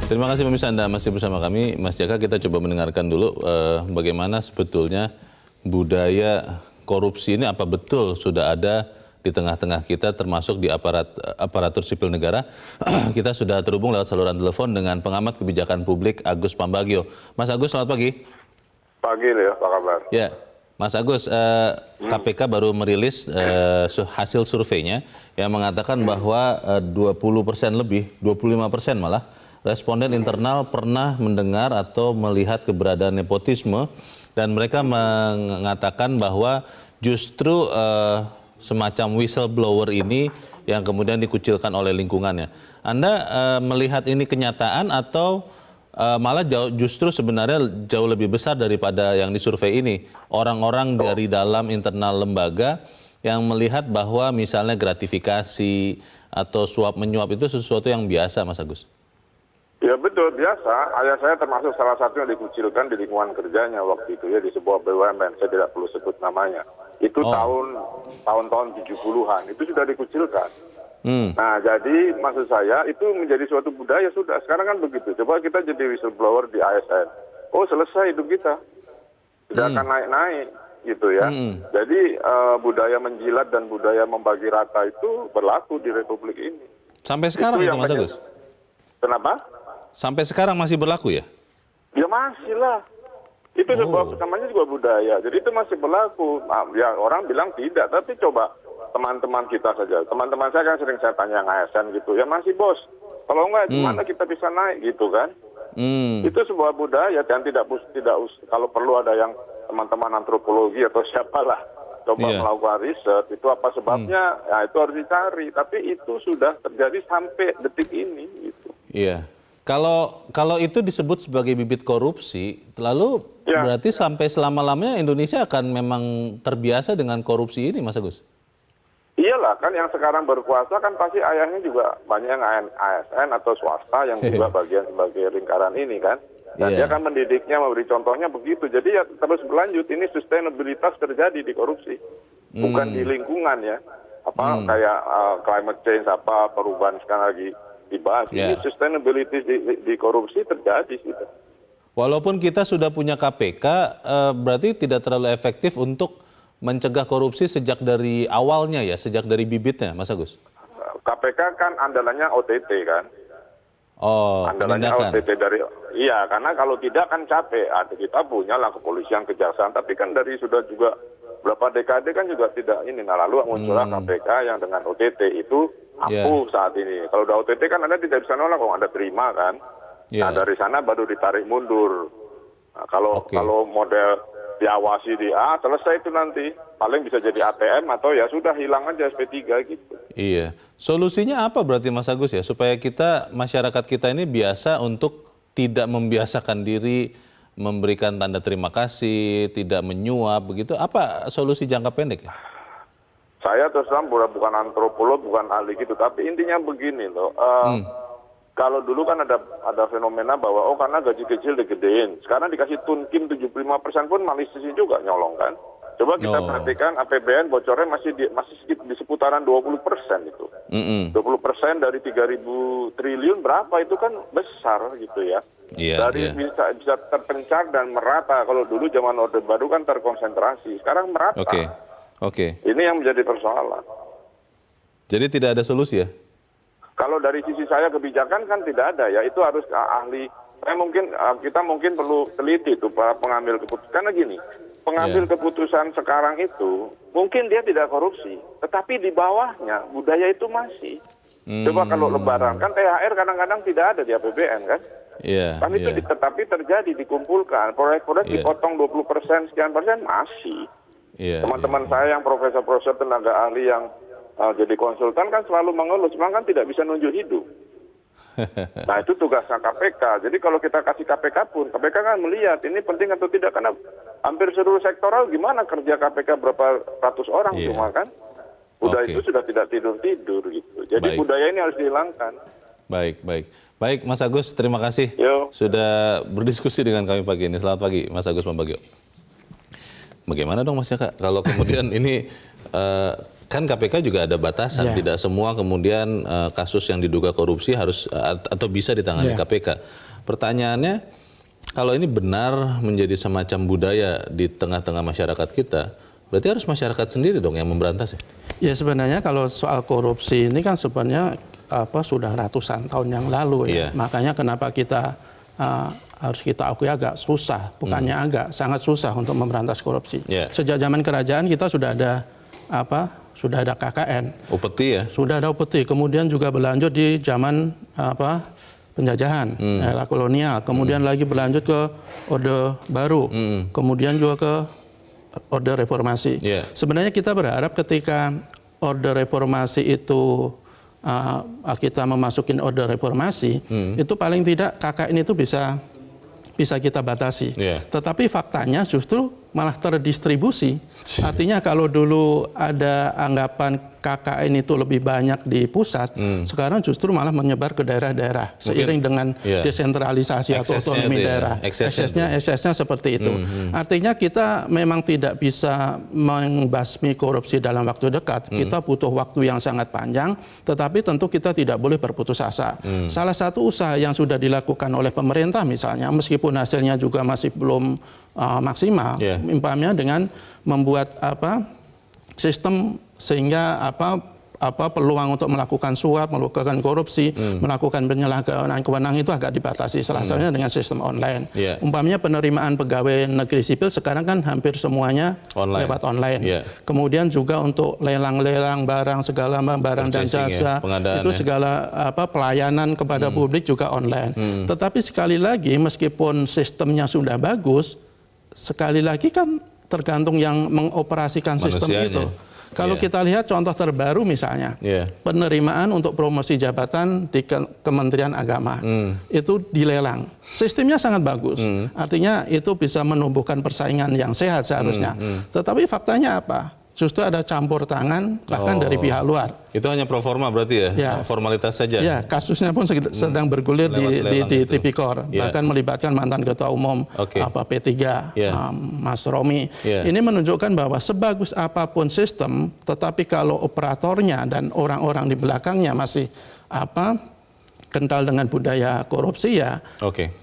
Terima kasih pemirsa, Anda masih bersama kami. Mas Jaka, kita coba mendengarkan dulu bagaimana sebetulnya budaya korupsi ini, apa betul sudah ada di tengah-tengah kita, termasuk di aparatur sipil negara. Kita sudah terhubung lewat saluran telepon dengan pengamat kebijakan publik Agus Pambagio. Mas Agus, selamat pagi. Pagi, Leo, apa kabar? Ya, Mas Agus, KPK baru merilis hasil surveinya yang mengatakan bahwa 20% lebih, 25% malah, responden internal pernah mendengar atau melihat keberadaan nepotisme, dan mereka mengatakan bahwa justru semacam whistleblower ini yang kemudian dikucilkan oleh lingkungannya. Anda melihat ini kenyataan atau malah justru sebenarnya jauh lebih besar daripada yang disurvei ini? Orang-orang dari dalam internal lembaga yang melihat bahwa misalnya gratifikasi atau suap menyuap itu sesuatu yang biasa, Mas Agus? Ya betul, biasa. Ayah saya termasuk salah satu yang dikucilkan di lingkungan kerjanya waktu itu ya, di sebuah BUMN, saya tidak perlu sebut namanya. Itu tahun-tahun 70-an, itu sudah dikucilkan. Nah, jadi maksud saya itu menjadi suatu budaya sudah. Sekarang kan begitu. Coba kita jadi whistleblower di ASN. Oh, selesai hidup kita. Tidak akan naik-naik gitu ya. Jadi budaya menjilat dan budaya membagi rata itu berlaku di Republik ini. Sampai sekarang itu Mas Agus? Kenapa? Sampai sekarang masih berlaku ya? Ya masih lah. Itu namanya juga budaya. Jadi itu masih berlaku. Nah, ya orang bilang tidak, tapi coba teman-teman kita saja. Teman-teman saya kan sering saya tanya yang ASN gitu. Ya masih bos. Kalau enggak gimana kita bisa naik gitu kan? Itu sebuah budaya dan tidak kalau perlu ada yang teman-teman antropologi atau siapalah coba melakukan riset itu apa sebabnya, ya itu harus dicari. Tapi itu sudah terjadi sampai detik ini gitu. Iya. Kalau itu disebut sebagai bibit korupsi, lalu berarti sampai selama-lamanya Indonesia akan memang terbiasa dengan korupsi ini, Mas Agus? Iyalah, kan yang sekarang berkuasa kan pasti ayahnya juga banyak yang ASN atau swasta yang juga bagian sebagai lingkaran ini kan. Dan dia kan mendidiknya, memberi contohnya begitu. Jadi ya terus berlanjut, ini sustainabilitas terjadi di korupsi. Bukan di lingkungan ya. Kayak climate change, perubahan sekarang lagi dibahas. Ini sustainability di korupsi terjadi gitu. Walaupun kita sudah punya KPK, berarti tidak terlalu efektif untuk mencegah korupsi sejak dari awalnya ya, sejak dari bibitnya, Mas Agus? KPK kan andalannya OTT kan. Andalannya OTT dari, iya karena kalau tidak kan capek. Kita punya lah kepolisian, kejaksaan, tapi kan dari sudah juga berapa dekade kan juga tidak ini. Nah lalu muncullah KPK yang dengan OTT itu ampuh saat ini. Kalau udah OTT kan Anda tidak bisa nolak kalau Anda terima kan. Nah dari sana baru ditarik mundur. Nah, kalau model diawasi selesai itu nanti paling bisa jadi ATM atau ya sudah hilang aja SP3 gitu. Iya. Solusinya apa berarti Mas Agus ya, supaya masyarakat kita ini biasa untuk tidak membiasakan diri memberikan tanda terima kasih, tidak menyuap begitu. Apa solusi jangka pendek ya? Saya terus terang bukan antropolog, bukan ahli gitu, tapi intinya begini loh. Kalau dulu kan ada fenomena bahwa karena gaji kecil digedein. Sekarang dikasih tunkin 75% pun malisi juga nyolong kan. Coba kita perhatikan APBN bocornya masih di seputaran 20% itu. 20% dari 3.000 triliun berapa itu kan besar gitu ya. Bisa terpencar dan merata. Kalau dulu zaman Orde Baru kan terkonsentrasi. Sekarang merata. Ini yang menjadi persoalan. Jadi tidak ada solusi ya? Kalau dari sisi saya kebijakan kan tidak ada ya, itu harus ahli. Kita mungkin perlu teliti tuh para pengambil keputusan. Karena gini, pengambil keputusan sekarang itu mungkin dia tidak korupsi, tetapi di bawahnya budaya itu masih. Coba kalau Lebaran kan THR kadang-kadang tidak ada di APBN kan? Itu tetapi terjadi, dikumpulkan, proyek-proyek dipotong 20% sekian persen masih. Teman-teman saya yang profesor-profesor tenaga ahli yang jadi konsultan kan selalu mengeluh, memang kan tidak bisa nunjuk hidup. Nah itu tugasnya KPK. Jadi kalau kita kasih KPK pun, KPK kan melihat ini penting atau tidak, karena hampir seluruh sektoral gimana kerja KPK berapa ratus orang cuma kan. Itu sudah tidak tidur-tidur gitu. Jadi budaya ini harus dihilangkan. Baik Mas Agus, terima kasih sudah berdiskusi dengan kami pagi ini. Selamat pagi Mas Agus Pambagio. Bagaimana dong Mas Jaka kalau kemudian ini kan KPK juga ada batasan, Ya. tidak semua kemudian kasus yang diduga korupsi harus atau bisa ditangani Ya. KPK. Pertanyaannya, kalau ini benar menjadi semacam budaya di tengah-tengah masyarakat kita, berarti harus masyarakat sendiri dong yang memberantas ya? Ya sebenarnya kalau soal korupsi ini kan sebenarnya sudah ratusan tahun yang lalu ya. Makanya kenapa kita harus kita akui agak susah, bukannya sangat susah untuk memberantas korupsi. Sejak zaman kerajaan kita sudah ada sudah ada KKN. Upeti ya? Sudah ada upeti. Kemudian juga berlanjut di zaman penjajahan, era kolonial. Kemudian lagi berlanjut ke Orde Baru. Kemudian juga ke Orde Reformasi. Sebenarnya kita berharap ketika Orde Reformasi itu kita memasukin Orde Reformasi, itu paling tidak KKN itu bisa kita batasi. Tetapi faktanya justru malah terdistribusi. Artinya kalau dulu ada anggapan KKN itu lebih banyak di pusat, sekarang justru malah menyebar ke daerah-daerah seiring dengan desentralisasi atau otonomi daerah. Eksesnya seperti itu. Artinya kita memang tidak bisa membasmi korupsi dalam waktu dekat. Kita butuh waktu yang sangat panjang, tetapi tentu kita tidak boleh berputus asa. Salah satu usaha yang sudah dilakukan oleh pemerintah misalnya, meskipun hasilnya juga masih belum maksimal, umpamanya dengan membuat sistem sehingga peluang untuk melakukan suap, melakukan korupsi, melakukan penyalahgunaan kewenangan itu agak dibatasi. Salah satunya dengan sistem online. Umpamanya penerimaan pegawai negeri sipil sekarang kan hampir semuanya lewat online. Kemudian juga untuk lelang-lelang barang, segala barang dan jasa, itu segala pelayanan kepada publik juga online. Tetapi sekali lagi meskipun sistemnya sudah bagus, sekali lagi kan tergantung yang mengoperasikan sistem itu. Kalau kita lihat contoh terbaru misalnya, penerimaan untuk promosi jabatan di Kementerian Agama, itu dilelang. Sistemnya sangat bagus, artinya itu bisa menumbuhkan persaingan yang sehat seharusnya. Tetapi faktanya apa? Justru ada campur tangan bahkan dari pihak luar. Itu hanya pro forma berarti ya? Formalitas saja? Ya, kasusnya pun sedang bergulir di Tipikor. Bahkan melibatkan mantan Ketua Umum P3, Mas Romi. Ini menunjukkan bahwa sebagus apapun sistem, tetapi kalau operatornya dan orang-orang di belakangnya masih kental dengan budaya korupsi ya,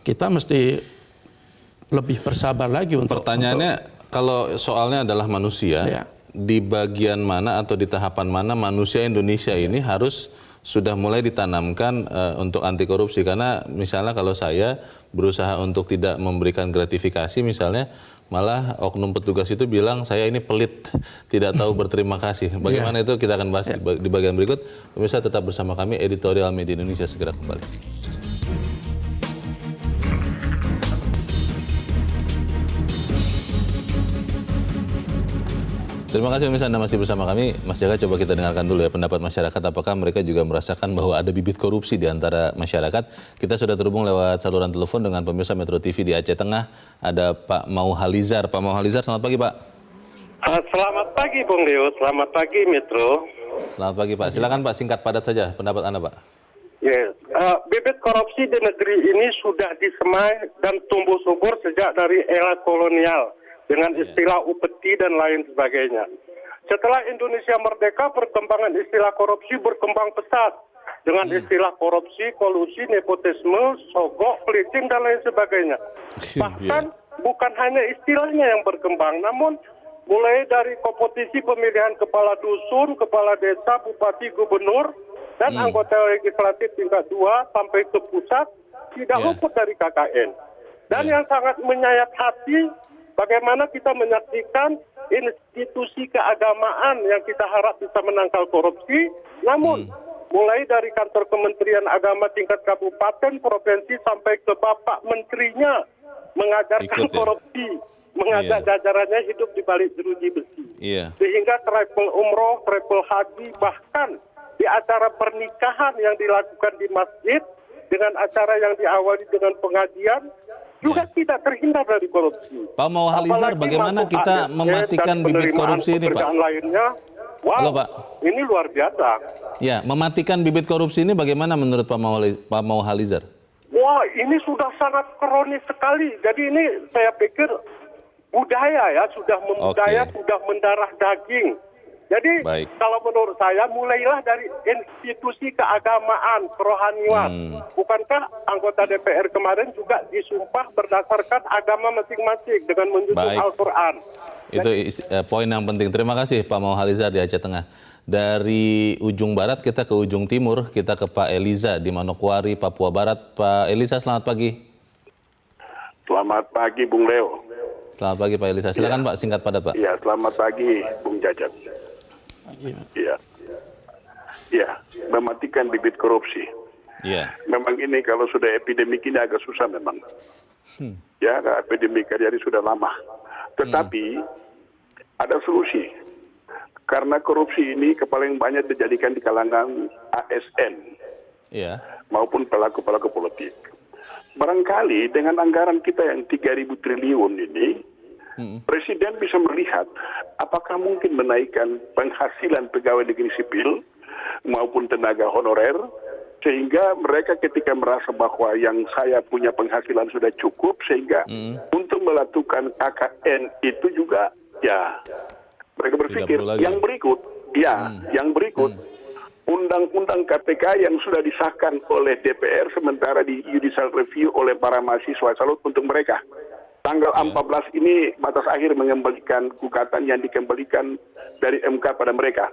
kita mesti lebih bersabar lagi untuk... Pertanyaannya, kalau soalnya adalah manusia, di bagian mana atau di tahapan mana manusia Indonesia ini harus sudah mulai ditanamkan untuk anti korupsi? Karena misalnya kalau saya berusaha untuk tidak memberikan gratifikasi misalnya, malah oknum petugas itu bilang saya ini pelit, tidak tahu berterima kasih. Bagaimana itu kita akan bahas di bagian berikut. Pemirsa tetap bersama kami, Editorial Media Indonesia segera kembali. Terima kasih pemirsa Anda masih bersama kami. Mas Jaka, coba kita dengarkan dulu ya pendapat masyarakat. Apakah mereka juga merasakan bahwa ada bibit korupsi di antara masyarakat? Kita sudah terhubung lewat saluran telepon dengan pemirsa Metro TV di Aceh Tengah. Ada Pak Mauhalizar. Pak Mauhalizar, selamat pagi Pak. Selamat pagi Bung Leo, selamat pagi Metro. Selamat pagi Pak. Silakan Pak, singkat padat saja pendapat Anda Pak. Bibit korupsi di negeri ini sudah disemai dan tumbuh subur sejak dari era kolonial, dengan istilah upeti dan lain sebagainya. Setelah Indonesia merdeka, perkembangan istilah korupsi berkembang pesat dengan istilah korupsi, kolusi, nepotisme, sogok, pelicin, dan lain sebagainya. Bahkan bukan hanya istilahnya yang berkembang, namun mulai dari kompetisi pemilihan kepala dusun, kepala desa, bupati, gubernur, dan anggota legislatif tingkat 2 sampai ke pusat, tidak luput dari KKN. Dan yang sangat menyayat hati, bagaimana kita menyaksikan institusi keagamaan yang kita harap bisa menangkal korupsi, namun mulai dari kantor Kementerian Agama tingkat kabupaten, provinsi, sampai ke Bapak Menterinya mengajarkan korupsi, mengajak jajarannya hidup di balik jeruji besi. Sehingga travel umroh, travel haji, bahkan di acara pernikahan yang dilakukan di masjid, dengan acara yang diawali dengan pengajian, juga tidak terhindar dari korupsi. Pak Mauhalizar, bagaimana kita mematikan bibit korupsi ini, Pak? Lainnya, halo, Pak. Ini luar biasa. Ya, mematikan bibit korupsi ini bagaimana menurut Pak Mauhalizar? Wah, ini sudah sangat kronis sekali. Jadi ini saya pikir budaya ya, sudah membudaya, sudah mendarah daging. Jadi Baik. kalau menurut saya mulailah dari institusi keagamaan, kerohanian. Bukankah anggota DPR kemarin juga disumpah berdasarkan agama masing-masing dengan menjunjung Baik. Al-Quran? Itu poin yang penting. Terima kasih Pak Mauhaliza di Aceh Tengah. Dari ujung barat kita ke ujung timur, kita ke Pak Eliza di Manokwari, Papua Barat. Pak Eliza, selamat pagi. Selamat pagi, Bung Leo. Selamat pagi Pak Eliza. Silakan Pak, singkat padat Pak. Ya, selamat pagi, Bung Jajat. Ya, ya, mematikan bibit korupsi. Iya. Memang ini kalau sudah epidemik ini agak susah memang. Ya, epidemik jadi sudah lama. Tetapi ada solusi. Karena korupsi ini paling banyak dijadikan di kalangan ASN Iya. maupun pelaku-pelaku politik. Barangkali dengan anggaran kita yang 3.000 triliun ini, Presiden bisa melihat apakah mungkin menaikkan penghasilan pegawai negeri sipil maupun tenaga honorer, sehingga mereka ketika merasa bahwa yang saya punya penghasilan sudah cukup, sehingga untuk melakukan KKN itu juga ya mereka berpikir perlu lagi. yang berikut, yang berikut. Undang-undang KPK yang sudah disahkan oleh DPR sementara di judicial review oleh para mahasiswa, salut untuk mereka. Tanggal 14 ini batas akhir mengembalikan gugatan yang dikembalikan dari MK pada mereka.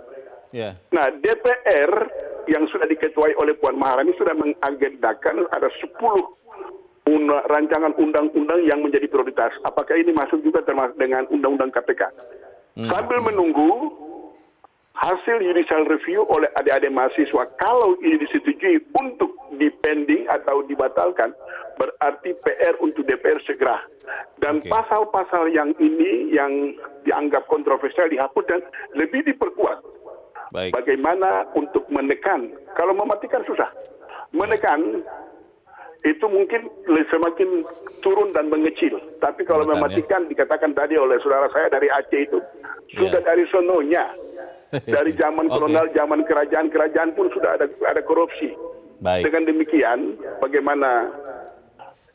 Iya. Nah, DPR yang sudah diketuai oleh Puan Maharani sudah mengagendakan ada 10 rancangan undang-undang yang menjadi prioritas. Apakah ini masuk juga termasuk dengan undang-undang KPK? Sambil menunggu hasil judicial review oleh adik-adik mahasiswa, kalau ini disetujui untuk dipending atau dibatalkan, berarti PR untuk DPR segera. Dan pasal-pasal yang ini yang dianggap kontroversial dihapus dan lebih diperkuat. Baik. Bagaimana untuk menekan, kalau mematikan susah, menekan itu mungkin semakin turun dan mengecil. Tapi kalau Menekan, mematikan, dikatakan tadi oleh saudara saya dari Aceh itu, sudah dari sononya. Dari zaman kolonial, zaman kerajaan-kerajaan pun sudah ada korupsi. Baik. Dengan demikian, bagaimana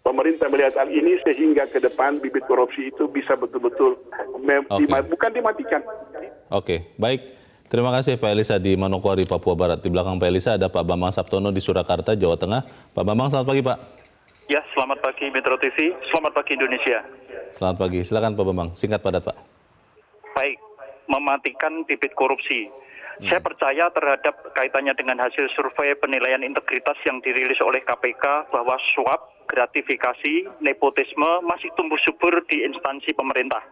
pemerintah melihat hal ini sehingga ke depan bibit korupsi itu bisa betul-betul bukan dimatikan. Oke, baik. Terima kasih Pak Elisa di Manokwari, Papua Barat. Di belakang Pak Elisa ada Pak Bambang Saptono di Surakarta, Jawa Tengah. Pak Bambang, selamat pagi Pak. Ya, selamat pagi Metro TV, selamat pagi Indonesia. Selamat pagi, silakan Pak Bambang. Singkat padat Pak. Baik, mematikan bibit korupsi. Saya percaya terhadap kaitannya dengan hasil survei penilaian integritas yang dirilis oleh KPK bahwa suap, gratifikasi, nepotisme masih tumbuh subur di instansi pemerintah.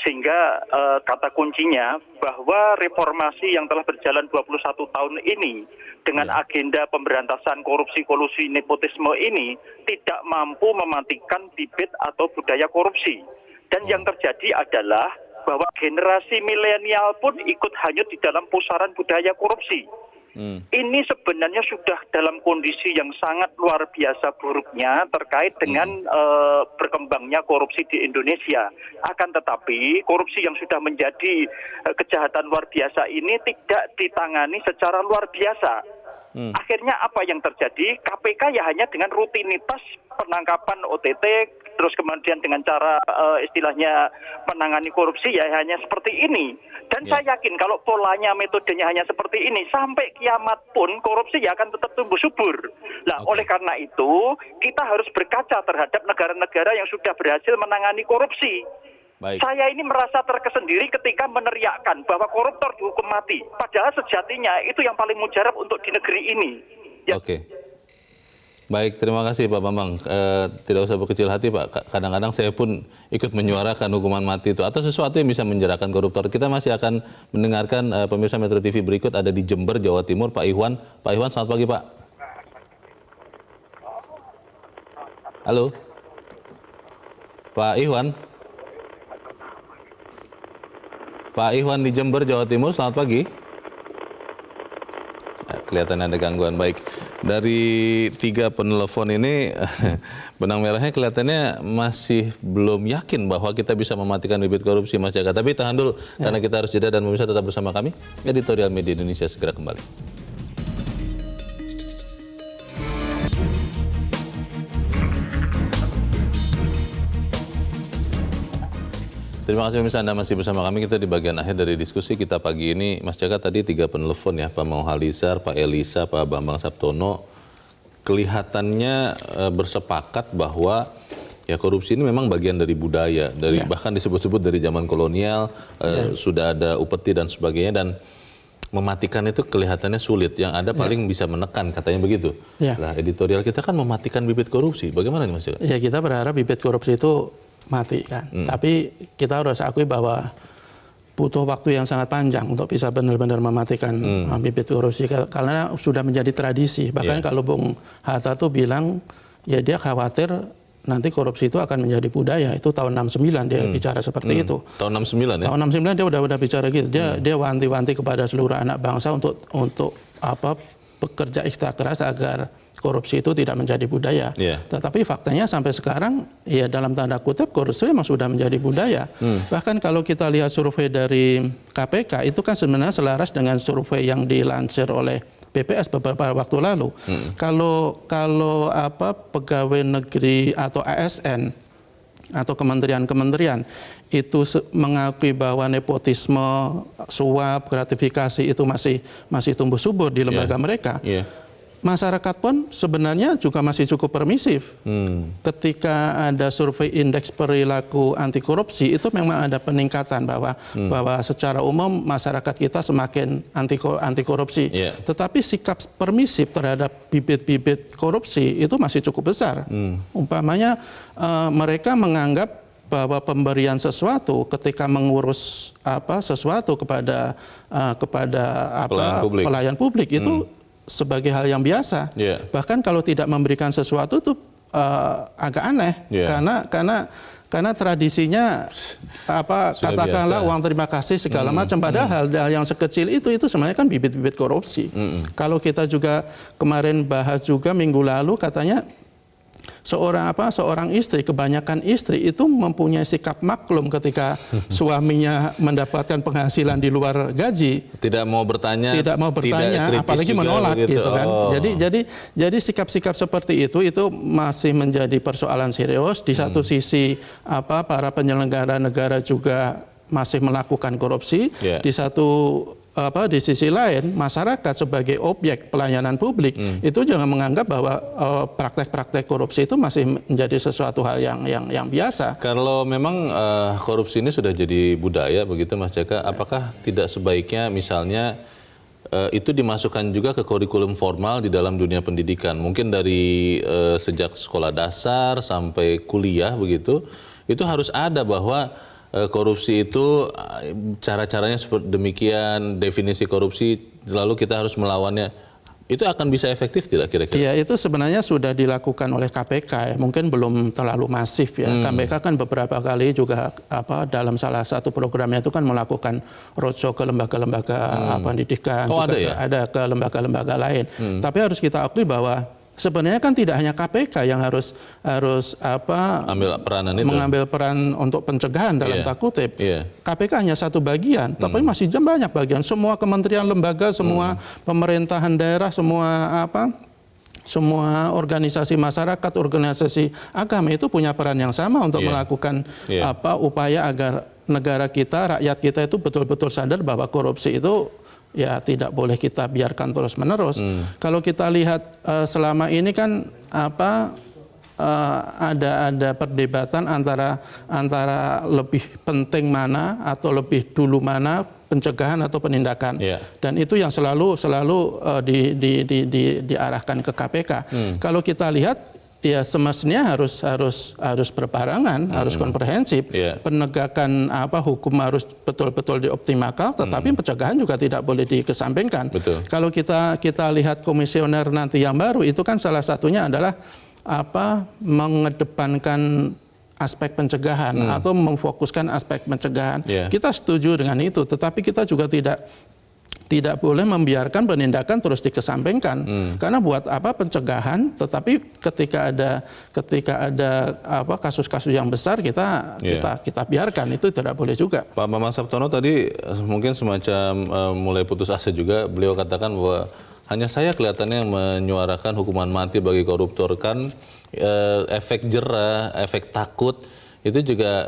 Sehingga kata kuncinya bahwa reformasi yang telah berjalan 21 tahun ini dengan agenda pemberantasan korupsi, kolusi, nepotisme ini tidak mampu mematikan bibit atau budaya korupsi. Dan yang terjadi adalah bahwa generasi milenial pun ikut hanyut di dalam pusaran budaya korupsi. Ini sebenarnya sudah dalam kondisi yang sangat luar biasa buruknya terkait dengan berkembangnya korupsi di Indonesia. Akan tetapi korupsi yang sudah menjadi kejahatan luar biasa ini tidak ditangani secara luar biasa. Akhirnya apa yang terjadi? KPK ya hanya dengan rutinitas penangkapan OTT, terus kemudian dengan cara istilahnya menangani korupsi ya hanya seperti ini. Dan saya yakin kalau polanya, metodenya hanya seperti ini, sampai kiamat pun korupsi ya akan tetap tumbuh subur. Nah, oleh karena itu kita harus berkaca terhadap negara-negara yang sudah berhasil menangani korupsi. Baik. Saya ini merasa terkesendiri ketika meneriakkan bahwa koruptor dihukum mati. Padahal sejatinya itu yang paling mujarab untuk di negeri ini. Ya. Oke. Baik, terima kasih Pak Bambang. Tidak usah berkecil hati Pak. Kadang-kadang saya pun ikut menyuarakan hukuman mati itu atau sesuatu yang bisa menjerahkan koruptor. Kita masih akan mendengarkan pemirsa Metro TV berikut ada di Jember, Jawa Timur, Pak Iwan. Pak Iwan, selamat pagi Pak. Halo. Pak Iwan. Pak Iwan di Jember, Jawa Timur, selamat pagi. Kelihatan ada gangguan. Baik, dari 3 penelpon ini benang merahnya kelihatannya masih belum yakin bahwa kita bisa mematikan bibit korupsi Mas Jaka. Tapi tahan dulu, karena kita harus jeda dan pemirsa tetap bersama kami. Editorial Media Indonesia segera kembali. Terima kasih pemirsa, Anda masih bersama kami. Kita di bagian akhir dari diskusi kita pagi ini. Mas Jaka tadi 3 penelpon ya, Pak Mauhalizar, Pak Elisa, Pak Bambang Saptono. Kelihatannya bersepakat bahwa ya korupsi ini memang bagian dari budaya, dari bahkan disebut-sebut dari zaman kolonial, sudah ada upeti dan sebagainya, dan mematikan itu kelihatannya sulit. Yang ada paling bisa menekan, katanya begitu. Nah, editorial kita kan mematikan bibit korupsi. Bagaimana nih Mas Jaka? Ya, kita berharap bibit korupsi itu mati kan. Tapi kita harus akui bahwa butuh waktu yang sangat panjang untuk bisa benar-benar mematikan bibit korupsi, karena sudah menjadi tradisi. Bahkan kalau Bung Hatta tuh bilang ya dia khawatir nanti korupsi itu akan menjadi budaya. Itu tahun 69 dia bicara seperti itu. Tahun 69 ya? Tahun 69 dia udah bicara gitu. Dia wanti-wanti kepada seluruh anak bangsa untuk bekerja ekstra keras agar korupsi itu tidak menjadi budaya. Tetapi faktanya sampai sekarang ya dalam tanda kutip korupsi memang sudah menjadi budaya. Bahkan kalau kita lihat survei dari KPK itu kan sebenarnya selaras dengan survei yang dilansir oleh BPS beberapa waktu lalu. Kalau pegawai negeri atau ASN atau kementerian-kementerian itu mengakui bahwa nepotisme, suap, gratifikasi itu masih tumbuh subur di lembaga mereka. Masyarakat pun sebenarnya juga masih cukup permisif. Ketika ada survei indeks perilaku anti korupsi itu memang ada peningkatan bahwa secara umum masyarakat kita semakin anti korupsi. Tetapi sikap permisif terhadap bibit-bibit korupsi itu masih cukup besar. Umpamanya mereka menganggap bahwa pemberian sesuatu ketika mengurus sesuatu kepada pelayan publik itu sebagai hal yang biasa. Bahkan kalau tidak memberikan sesuatu itu agak aneh, karena tradisinya katakanlah biasa, uang terima kasih segala macam. Padahal hal yang sekecil itu sebenarnya kan bibit-bibit korupsi. Kalau kita juga kemarin bahas juga minggu lalu katanya seorang istri, kebanyakan istri itu mempunyai sikap maklum ketika suaminya mendapatkan penghasilan di luar gaji. Tidak mau bertanya, apalagi menolak gitu kan. Jadi sikap-sikap seperti itu masih menjadi persoalan serius. Di satu sisi para penyelenggara negara juga masih melakukan korupsi. Di sisi lain masyarakat sebagai objek pelayanan publik itu jangan menganggap bahwa praktek-praktek korupsi itu masih menjadi sesuatu hal yang biasa. Kalau memang korupsi ini sudah jadi budaya begitu Mas Jaka, apakah tidak sebaiknya misalnya itu dimasukkan juga ke kurikulum formal di dalam dunia pendidikan, mungkin dari sejak sekolah dasar sampai kuliah begitu, itu harus ada bahwa korupsi itu cara-caranya seperti demikian, definisi korupsi, lalu kita harus melawannya. Itu akan bisa efektif tidak kira-kira? Ya, itu sebenarnya sudah dilakukan oleh KPK ya. Mungkin belum terlalu masif ya. KPK kan beberapa kali juga dalam salah satu programnya itu kan melakukan roadshow ke lembaga-lembaga pendidikan, ada ke lembaga-lembaga lain. Tapi harus kita akui bahwa sebenarnya kan tidak hanya KPK yang harus mengambil peran untuk pencegahan dalam tanda kutip. KPK hanya satu bagian, tapi masih banyak bagian. Semua kementerian, lembaga, semua pemerintahan daerah, semua organisasi masyarakat, organisasi agama itu punya peran yang sama untuk melakukan upaya agar negara kita, rakyat kita itu betul-betul sadar bahwa korupsi itu ya tidak boleh kita biarkan terus-menerus. Kalau kita lihat selama ini kan ada perdebatan antara lebih penting mana atau lebih dulu mana, pencegahan atau penindakan. Dan itu yang selalu diarahkan ke KPK. Kalau kita lihat ya semestinya harus berbarengan, harus komprehensif. Penegakan hukum harus betul-betul dioptimalkan, tetapi pencegahan juga tidak boleh dikesampingkan. Kalau kita lihat komisioner nanti yang baru itu kan salah satunya adalah mengedepankan aspek pencegahan atau memfokuskan aspek pencegahan. Kita setuju dengan itu, tetapi kita juga tidak boleh membiarkan penindakan terus dikesampingkan. Karena buat apa pencegahan, tetapi ketika ada kasus-kasus yang besar kita biarkan, itu tidak boleh juga. Pak Bambang Saptono tadi mungkin semacam mulai putus asa juga. Beliau katakan bahwa hanya saya kelihatannya menyuarakan hukuman mati bagi koruptor, kan efek jerah, efek takut itu juga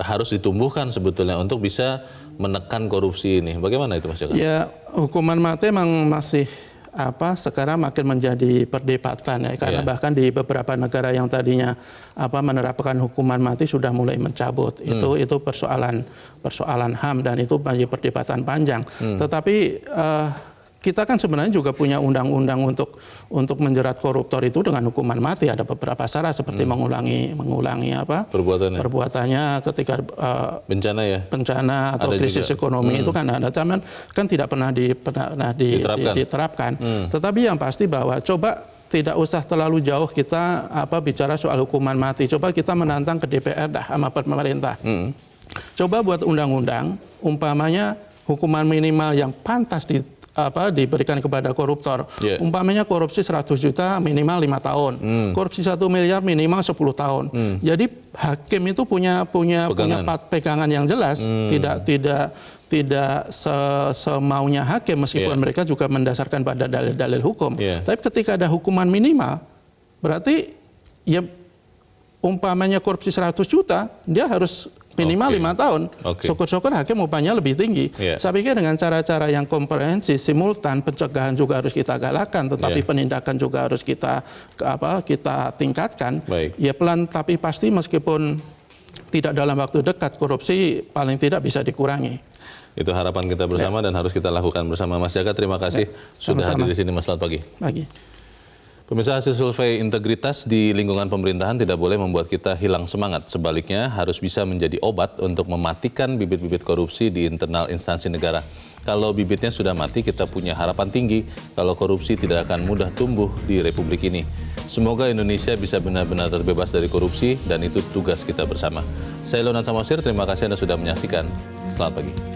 harus ditumbuhkan sebetulnya untuk bisa menekan korupsi ini. Bagaimana itu Mas Joko? Ya, hukuman mati memang masih sekarang makin menjadi perdebatan ya, karena bahkan di beberapa negara yang tadinya menerapkan hukuman mati sudah mulai mencabut. Itu persoalan HAM dan itu menjadi perdebatan panjang. Tetapi kita kan sebenarnya juga punya undang-undang untuk menjerat koruptor itu dengan hukuman mati. Ada beberapa syarat seperti mengulangi perbuatannya ketika bencana atau krisis ekonomi itu kan ada, tapi kan tidak pernah diterapkan. Tetapi yang pasti bahwa coba tidak usah terlalu jauh kita bicara soal hukuman mati. Coba kita menantang ke DPR sama pemerintah. Coba buat undang-undang umpamanya hukuman minimal yang pantas diberikan kepada koruptor. Umpamanya korupsi 100 juta minimal 5 tahun. Korupsi 1 miliar minimal 10 tahun. Jadi hakim itu punya pegangan yang jelas, tidak semaunya hakim meskipun mereka juga mendasarkan pada dalil-dalil hukum. Tapi ketika ada hukuman minimal, berarti ya umpamanya korupsi 100 juta, dia harus minimal 5 tahun. Syukur-syukur hakim upahnya lebih tinggi. Saya pikir dengan cara-cara yang komprehensif, simultan, pencegahan juga harus kita galakkan, tetapi penindakan juga harus kita tingkatkan. Ya pelan tapi pasti meskipun tidak dalam waktu dekat, korupsi paling tidak bisa dikurangi. Itu harapan kita bersama dan harus kita lakukan bersama. Mas Jaka, terima kasih sudah hadir di sini. Mas, selamat pagi. Pemirsa, hasil survei integritas di lingkungan pemerintahan tidak boleh membuat kita hilang semangat. Sebaliknya, harus bisa menjadi obat untuk mematikan bibit-bibit korupsi di internal instansi negara. Kalau bibitnya sudah mati, kita punya harapan tinggi kalau korupsi tidak akan mudah tumbuh di Republik ini. Semoga Indonesia bisa benar-benar terbebas dari korupsi dan itu tugas kita bersama. Saya Leonard Samosir, terima kasih Anda sudah menyaksikan. Selamat pagi.